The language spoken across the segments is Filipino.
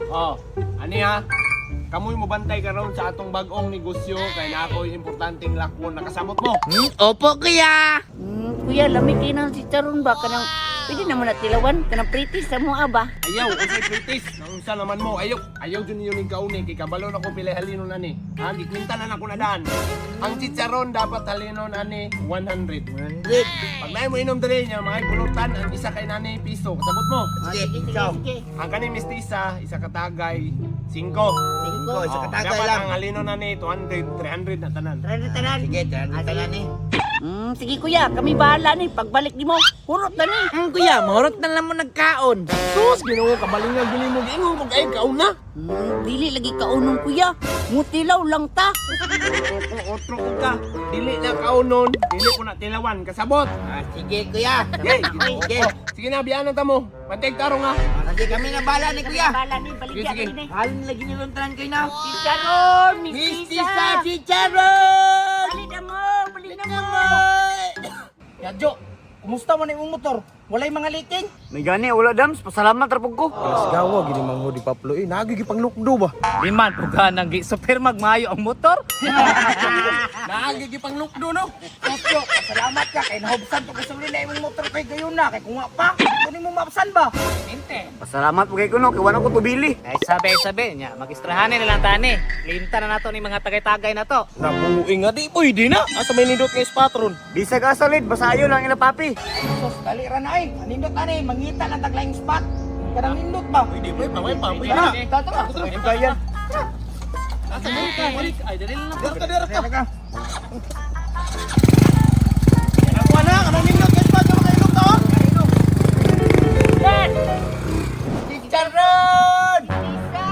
Oh, ani ha? Kamoy mo bantay karon sa atong bag-ong negosyo kay na ako yung importanteng lakon nakasamot mo. Opo, kuya. Kuya, lamig kayo ng chicharon ba? Kanang, pwede naman na tilawan. Kanang pretty sa mga ba? Ayaw, unsay kritis. Naunsa naman mo. Ayaw dun yung kauni. Kay kabalo na ko pilay halinon ani. Ha, gitminta na ako na daan. Ang chicharon dapat halinon ani 100. 100. Pag naay mo inom dali niya, mga pulutan, ang isa kay nani piso. Kasabot mo. Sige, Sige. Ang kaning mistisa, isa katagay, 5. Cinco, isa katagay dapat lang. ang halinon nani 200, 300 na tanan. Tanan. Sige, tanan eh. Sige kuya, kami bahala ni. Pagbalik di mo, hurot na ni. Kuya, mahurot na lang mo nagkaon. Sus, ginoo kabalingan gini mo giingon mo kay kauna. Dili lagi kaunong kuya. Mutilaw lang ta. Otro ko ka. Dili na kaunon, dili ko na tilawan. Kasabot. Sige, kuya. Sige. Sige na, biyaan ta mo. Pantay tarong ha. Sige, kami na bala ni kuya. Bahala ni, balik Sige, yan sige. ni. Halin lagi niyo lang tanan kayo na. Chicharon, Mistisa mistisa. Chicharon! Balik na mo, balik na mo. Ya, Jo, kumusta mo na yung motor? Walay mga leaking? May gani, wala dams. Pasalamat rapog ko. Mas gawa, gini mang di paplo. Nagigi pang lukdo ba? Di man, puga nang super magmayo ang motor. Nagigi pang lukdo no? Jo, salamat ka. Kaya nahubsan to gusto na yung motor kay gayon na. Kaya kung nga pa, kunin mo mapsan ba? Pasalamat po kay kuno, kiwan ako tubili. Ay sabi niya, mag-istrahanin na lang tani. Linta na nato ni mga tagay-tagay na to. Nabuing nga di pwede na. Asa may nindot nga patron. Bisag asalid, basayo lang ila papi. Sos, dali ra na ay. Nindot ani, mangita ng taglayang spot. Kanang nindot ba? Pwede pa, pwede pa. Pwede Tara, na. tara. Pwede pa yan. Asa mo ka? Ay, dali lang. Dara ka. Nakuha na, kanang nindot nga spot. Ano kayo nindot oh? Chicharon! Mistisa.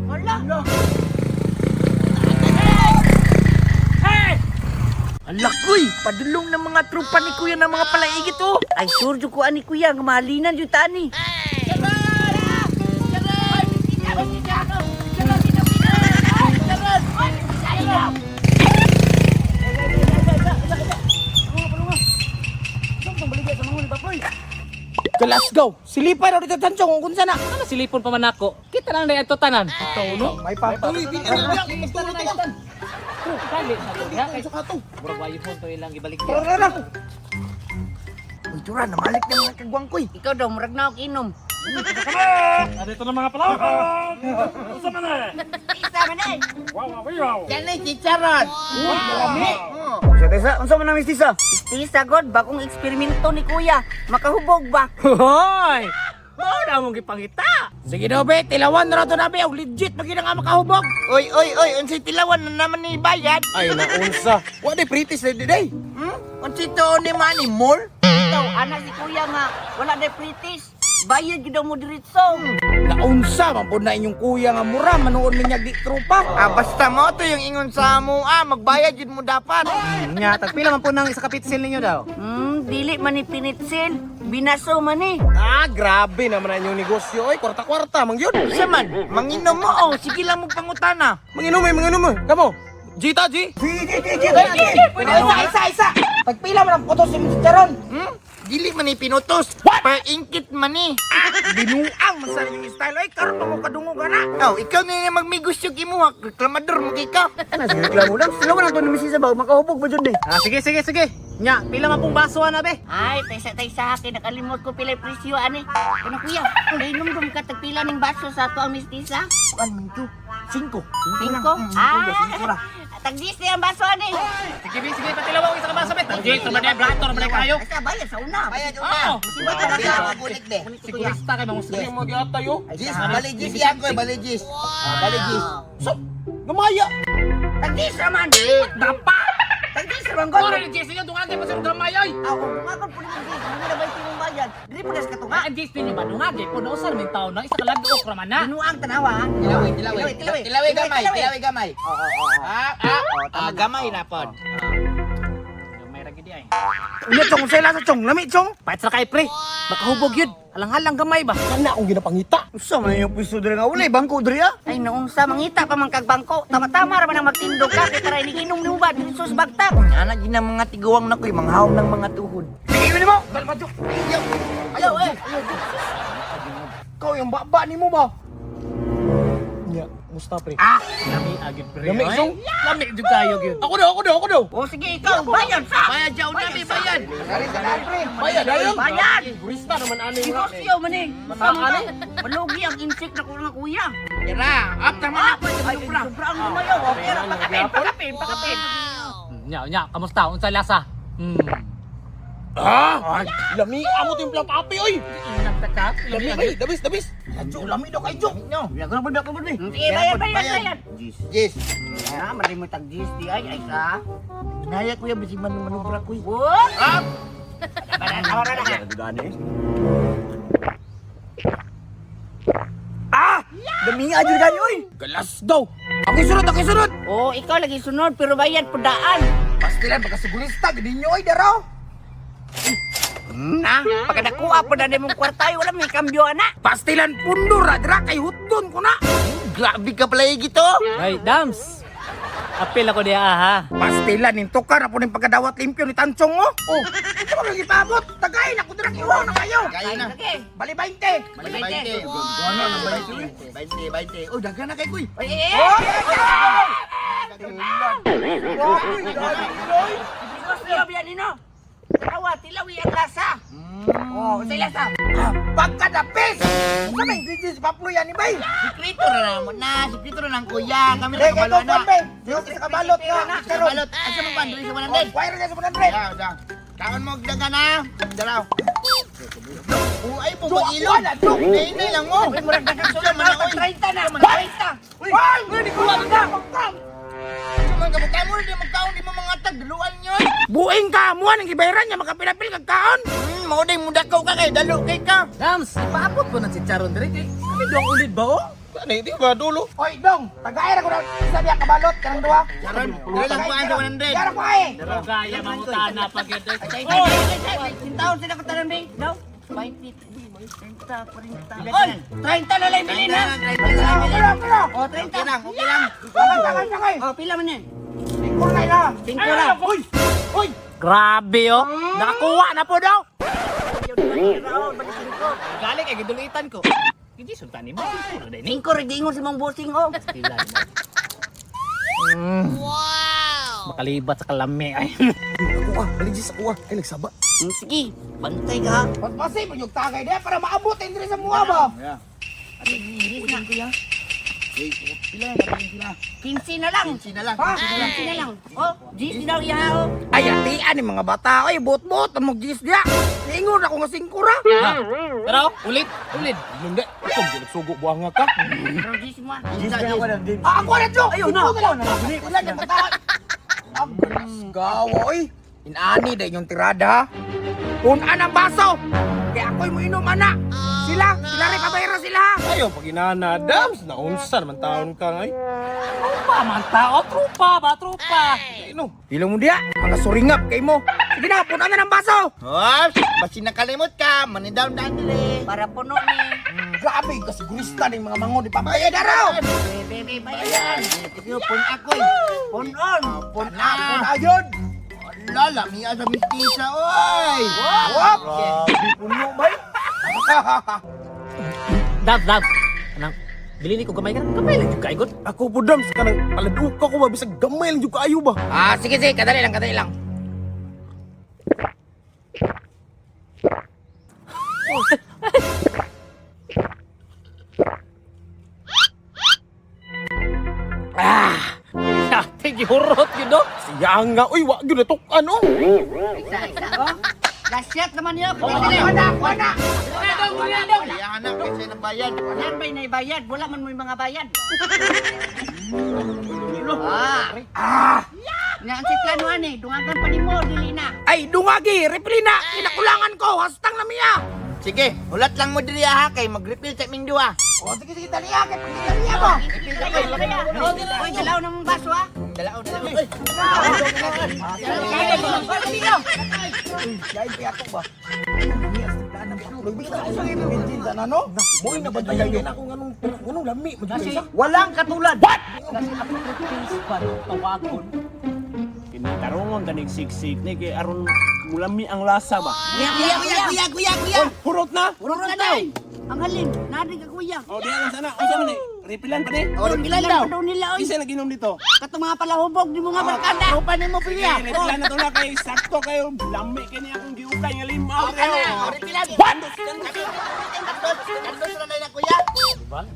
Wala. Alakoy, padulong ng mga trupa ni kuya ng mga palaigit oh. Ay, surjo ko ani kuya, malinan yung tani. Glasgow, silipay raw dito tansong kung sana. Ano silipon pa man ako? Kita lang na ito tanan. May papa. Dali sa luha kay Murag wayo po to ilang ibalik. Tara. Uy, tura, namalik na mga kagwang koy. Ikaw daw, murag na ako inom. Dito na mga palakad. Usa man eh. Isa man eh. Yan ay chicharon. Marami. Tesa, unsa man ang mistisa? Mistisa god, bagong eksperimento ni kuya. Makahubog ba? Hoy! Mao na mong gipangita. Sige daw be, tilawan na rato na be. Og legit, magina nga makahubog. Oy, unsay tilawan na naman ni bayad? Ay, naunsa. Wala pritis na day. Unsay to ni money more? Ikaw, anak si kuya nga, wala na pritis. Bayad yun daw mo diritso. Naunsa, mampun na inyong kuya nga mura, manuon niya di trupa. Basta mo to yung ingon sa mo, magbayad yun mo dapat. Nya, tagpila man po nang isa kapitsil ninyo daw. Dili man ni pinitsil. Binaso man eh. Grabe naman ang inyong negosyo. Oy, kwarta-kwarta, mang yun. Isa man, manginom mo sige lang mo pangutana. Manginom mo. Kamo. Gita, G. Isa. Pagpila mo ng putos si Mr. Charon. Dili man ni pinutos. Pa-ingkit man ni. Binuang man sa yung style. Ay, karon mo kadungo ka na. Ikaw na yung magmigusyo kimuha. Reklamador mo ka. Ano sige reklamo daw? Sila man ang to ni Mrs. Sabaw, makahubog ba jud ni? Sige. Nya, pila man pong baso na be? Ay, taysa akin. Nakalimot ko pilay presyo, ani. Ano kuya, nainom ka tagpila ng baso sa ato ang mistisa? Kuan man to. 5. Cinco? Tagdis na ang baso, ani. Sige, patilaw isa ka baso be. Tanggi, to man blato man kayo. Basta bayad sa una. Bayad Oo. Musiba ka na mabulik de. Sigurista kay mga Sige mo gyatay yo. Jis, baligis yan ko, baligis. Baligis. So, gamaya. Tagdis naman. Dapat! Tagdis naman ko. Ora ni Jesse, dungagi pa sir gamay ay. Ako, kumakon po naman dito. Ano na ba yung bayad? Dili pa gas katunga. Ang Jesse niyo ba dungagi po na usar min taon na isa ka lagi okra man na. Binuang tanawa, ha? Tilawi gamay. Gamay na pod. May ragi di ay. Unya chong, sila sa chong, lami chong. Pahit sa kay pre. Makahubog yun. Halang-halang gamay ba? Ana akong ginapangita. Usa man yung piso dire nga ulay bangko dire ah. Ay, noong sa mangita pa mang kagbangko. Tama-tama raman ang magtindog ka. Kaya taray, niginom ni mo ba? Dito sa bagtak. Ana gid ng mga tiguwang na ko'y manghawom ng mga tuhod. Sige mo. Dalmadyo. Ayaw, Ikaw yung baba ni mo ba? Nya, musta pre? Lami agad pre. Lami, so? Lami jud kayo gyud. Ako daw. O sige, ikaw, bayad sa! Bayad siya, unabi, bayad. Bayad, ayun. Bayad! Burista naman ano yung Negosyo man eh! Masama ka? Malugi ang insect na kulang kuya! Tira, up naman ako. Ay, sobrang lumayaw! Okay na, pakapin! Nya, kamusta? Unsa lasa? Lami, amo timplang papi, oy. Nagtaka. Lami, ay, dabis. Adyo, lami daw kay Jok. No. Sige, bayad! Yes. Ah, mali mo tag G's di ay sa. Naya ko yan, bisig manubra ko. What? Up! Dami nga dyan oy. Galas daw. Ako'y sunod. Oh, ikaw lagi sunod pero bayad pudaan. Pastilan, pagkasigulista, gini nyo oy, daraw. Na, pagkadakuha po na mong kwartay, wala may kambyo ana. Pastilan pundo ra, dira kay hutton ko na. Grabe ka pala gito. Hey, Dams. Apil ako diya ha. Pastilan, ninto ka na po ng pagkadawat limpyo ni Tanchong mo. Oh, ito ka lagi pabot. Tagayin ako dira kiwaw na kayo. Kaya na. Bali 20. Bali 20. Ano na 20? Oh, daghan na kay kuy. Negosyo biyan nino. Tawa, tilawi ang lasa. Oh, sa lasa. Pagkadapis. Sa may digis papluyan ni bay. Sikrito na naman na, sikrito na ng kuya. Kami na Kay kabalo kay na. kombe. Dito sa kabalot na. Kabalot. Asa mo pandri sa 100? Wire na sa 100. Kaon mo daga na. Dalaw. Ay, pumagilog. Nay lang mo. Uy, murag dagang sulo man ako. 30 na, 30. Uy, hindi ko lang ka. Suman ka mo di magkaon di mo mga tag duluan nyo. Buing ka mo nang gibayaran niya makapilapil kag kaon. Mao day mudakaw ka kay dalo kay ka. Dams, paabot ko ng chicharon dire kay. Kami duang ulit ba oh? Ano, di ba dulo? Oy, dong, tagay ra ko na isa diya kabalot kanang duha. Charon, dili lang kuan sa 100. Yara ko ay. Pero gaya mangutana pag yun. Sintaon sila ka tanan bay. Daw. 20, 30, 40. Oy, 30 na lang bilhin ha. 30 na lang bilhin. Oh, 30 lang, okay lang. Tagay. Oh, pila man yan? Kulay na. 5 lang. Uy. Uy. Grabe oh. Nakakuha na po daw. Galing kay gidulitan ko. Hindi sultan ni mo. Ano din ni? 5 rig ingon si Mang Bossing oh. Tilan mo. Makalibat sa kalami ay. Ako baligis ako Ay, nagsaba. Sige, bantay ka ha. Pagpasay mo yung tagay diya para maabot diri sa mua ba. Bilis na kuya. 15 na lang. 15 na lang. Ha? 15 na lang. Oh, 10 na lang iya oh. Ay, atian ni mga bata oy, bot-bot mo gis diya. Ingon ako nga 5 ra. Ha? Pero ulit. Hindi. Ito, nagsugo buhanga ka. Pero 10 mo. Ako na jo. Ayun na. Wala na bata. Ang gawa oy. Inani day yung tirada. Kun anang baso. Kaya ako'y mo inom ana. Sila rin pabayra sila. Ayaw, pag inana, Dams, naunsa naman taon ka ngay. Trupa man tao. Trupa ba? Trupa. Ino. Pilo mo diya, mga suringap kay mo. Sige na, punan na ng baso. Oh, basi nakalimot ka, manidaw na dili. Para puno ni. Grabe, kasi gurista ng mga mango di pabayad araw. Bebe, bayan. Ito pun ako eh. Pun on. Pun ayod. Lala, miya sa mistisa, oy. Wap! Grabe puno ba? Dab. Anang dili ni ko gamay ka. Gamay lang jud kaigot. Ako po, Dams, kanang aladuka ko ba, bisag gamay lang yung kaayo ba? Sige, kadali lang. Thank you hurot yun do. Siya nga, uy, wag yun natukan, oh. Isa, oh. Lasyat naman niya. Wala. Anak, kasi ng bayad. Yan ba'y naibayad? Wala man mo yung mga bayad. Nga si planuan eh. Dungagan pa ni mo, dili na. Ay, dungagi, replina, kinakulangan ko, hastang na miya. Sige, ulat lang mo diri ha kay mag-refill sa ming duwa. O, sige, daliya, kay pagdaliya mo. Oy, dalaw ng baso ha. Dalaw. Dahil piyatok ba? Bensin sa nano? Boy, nabadayan ako nganong lami. Walang katulad. Kasi ako principal tawagon. Kinitarungan ka siksik ni kay aron mulami ang lasa ba? Kuya. Hurot na! Urong na daw. Ang halin, nadig ka kuya. Oh, diyan lang sana. Asa man eh? Repilan pa ni. Oh, repilan daw nila oy. Isa naginom dito. Katong mga palahubog di mo nga barkada. Rupa nimo pilya. Repilan na to na kay sakto kayo. Lami kini akong giutay nga limaw Kana, kayo. repilan. What? Kandos na na kuya.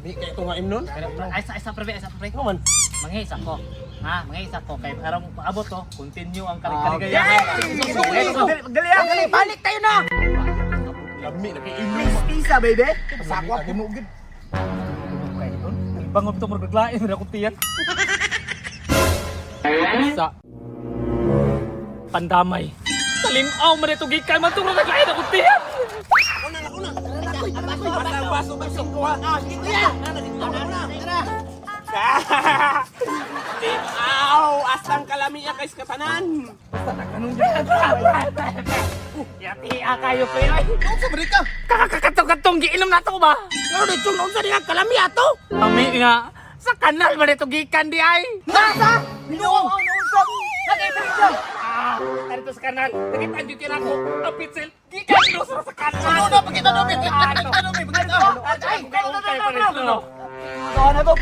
Di kay ito nga imnon. Ay sa pre. Naman. Manghis ako. Ha, manghis ako kay arang abot to, continue ang Gali, kaligaligayahan. gali, balik tayo na. Lami na kay imnon. Please, pizza, baby. Sakwa, ginugid. Bangob to maglain na ko tiyan. Sa pandamay. Talimaw man ito gikan man tong naglain ako tiyan. Baso ko ha. Kuya. Limaw, asang kalami kay katanan. Yati kayo ko ay. Ano sa balik ka? Kakakatong giinom na to ba? Ano dito nung sa diha kalami ato? Kami nga sa kanal man ito gikan di ay. Nasa? Binuong usap. Nakita niyo. Dito sa kanal. Nakita niyo kina ko. Ang pitsel gikan do sa kanal. Ano pakita no bit? Pakita no bit. Ay, Ano to?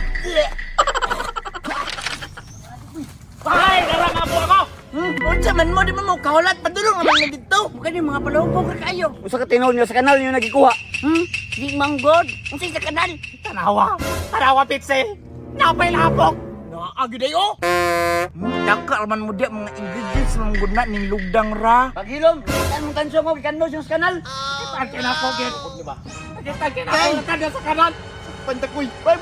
Ay, karang abo ako. unsa man mo di mo kahulat padulong naman na dito. Mukha di mga palahubog ra kayo. Usa ka tinol niyo sa kanal niyo nagikuha. Di manggod. Unsa sa kanal? Tanawa pitsel. Napay lapok. Naagi dayo. Dakal man mo dia mga ingredients mga guna ning lugdang ra. Pagilom, kan mong kanso mo ikandos yung sa kanal. Kita kinako gid. Kita kinako kada sa kanal. Pantakoy. Bye